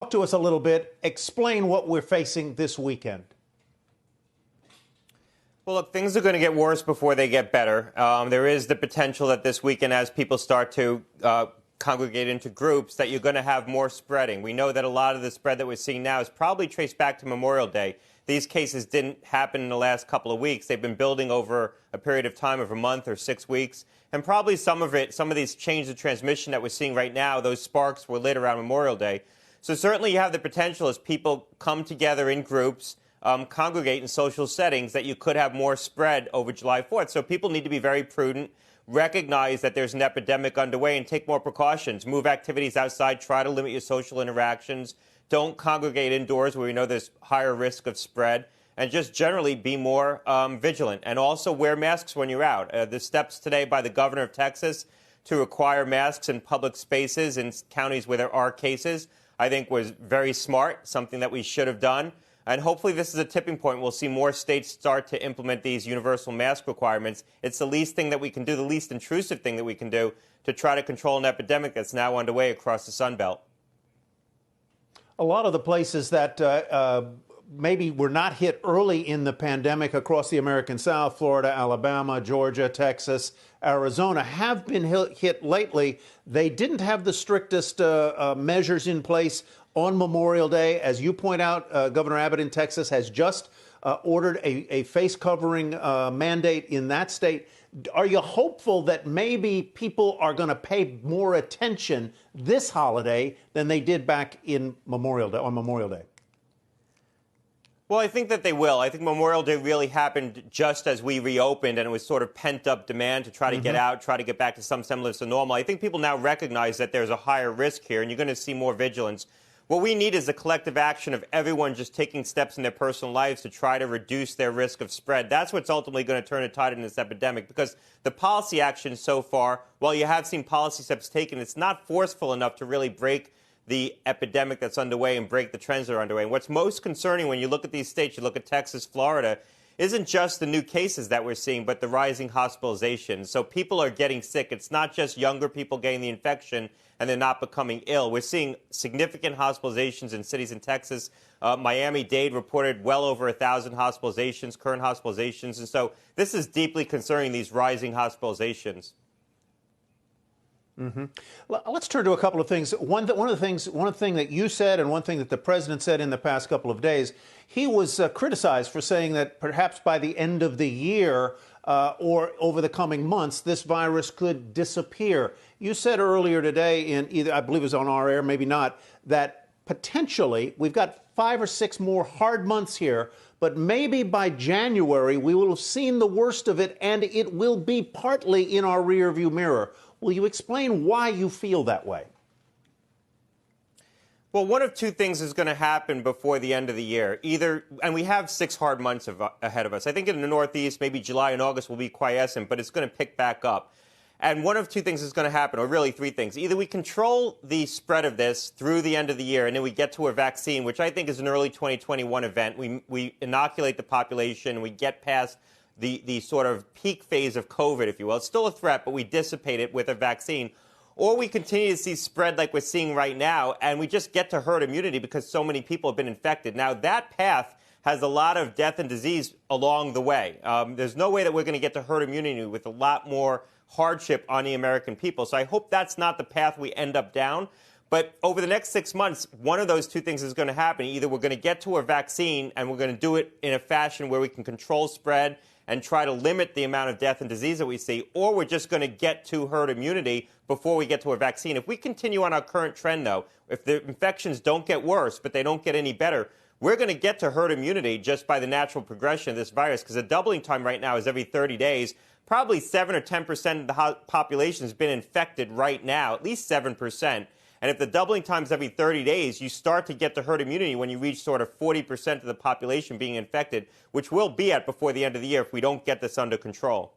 talk to us a little bit. Explain what we're facing this weekend. Well, look, things are going to get worse before they get better. There is the potential that this weekend, as people start to congregate into groups, that you're going to have more spreading. We know that a lot of the spread that we're seeing now is probably traced back to Memorial Day. These cases didn't happen in the last couple of weeks. They've been building over a period of time of a month or 6 weeks. And probably some of these chains of transmission that we're seeing right now, those sparks were lit around Memorial Day. So certainly you have the potential as people come together in groups, congregate in social settings, that you could have more spread over July 4th. So people need to be very prudent, recognize that there's an epidemic underway, and take more precautions. Move activities outside, try to limit your social interactions. Don't congregate indoors where we know there's higher risk of spread, and just generally be more vigilant. And also wear masks when you're out. The steps today by the governor of Texas to require masks in public spaces in counties where there are cases, I think was very smart, something that we should have done. And hopefully this is a tipping point. We'll see more states start to implement these universal mask requirements. It's the least thing that we can do, the least intrusive thing that we can do to try to control an epidemic that's now underway across the Sun Belt. A lot of the places that maybe were not hit early in the pandemic across the American South, Florida, Alabama, Georgia, Texas, Arizona, have been hit lately. They didn't have the strictest measures in place on Memorial Day. As you point out, Governor Abbott in Texas has just ordered a face covering mandate in that state. Are you hopeful that maybe people are going to pay more attention this holiday than they did back in Memorial Day, on Memorial Day? Well, I think that they will. I think Memorial Day really happened just as we reopened, and it was sort of pent-up demand to try to get out, try to get back to some semblance of normal. I think people now recognize that there's a higher risk here, and you're going to see more vigilance. What we need is a collective action of everyone just taking steps in their personal lives to try to reduce their risk of spread. That's what's ultimately going to turn the tide in this epidemic, because the policy action so far, while you have seen policy steps taken, it's not forceful enough to really break the epidemic that's underway and break the trends that are underway. And what's most concerning when you look at these states, you look at Texas, Florida, isn't just the new cases that we're seeing, but the rising hospitalizations. So people are getting sick. It's not just younger people getting the infection and they're not becoming ill. We're seeing significant hospitalizations in cities in Texas. Miami-Dade reported well over 1,000 hospitalizations, current hospitalizations. And so this is deeply concerning, these rising hospitalizations. Let's turn to a couple of things. One thing that you said and one thing that the president said in the past couple of days, he was criticized for saying that perhaps by the end of the year or over the coming months, this virus could disappear. You said earlier today in either, I believe it was on our air, maybe not, that potentially we've got 5 or 6 more hard months here, but maybe by January we will have seen the worst of it and it will be partly in our rearview mirror. Will you explain why you feel that way? Well, one of two things is going to happen before the end of the year. Either, and we have 6 hard months ahead of us. I think in the Northeast, maybe July and August will be quiescent, but it's going to pick back up. And one of two things is going to happen, or really 3 things. Either we control the spread of this through the end of the year, and then we get to a vaccine, which I think is an early 2021 event. We inoculate the population, and we get past the sort of peak phase of COVID, if you will. It's still a threat, but we dissipate it with a vaccine. Or we continue to see spread like we're seeing right now, and we just get to herd immunity because so many people have been infected. Now, that path has a lot of death and disease along the way. There's no way that we're going to get to herd immunity with a lot more hardship on the American people. So I hope that's not the path we end up down. But over the next 6 months, one of those 2 things is going to happen. Either we're going to get to a vaccine and we're going to do it in a fashion where we can control spread and try to limit the amount of death and disease that we see, or we're just going to get to herd immunity before we get to a vaccine. If we continue on our current trend, though, if the infections don't get worse, but they don't get any better, we're going to get to herd immunity just by the natural progression of this virus, because the doubling time right now is every 30 days. Probably 7 or 10% of the population has been infected right now, at least 7%. And if the doubling time is every 30 days, you start to get to herd immunity when you reach sort of 40% of the population being infected, which we'll be at before the end of the year if we don't get this under control.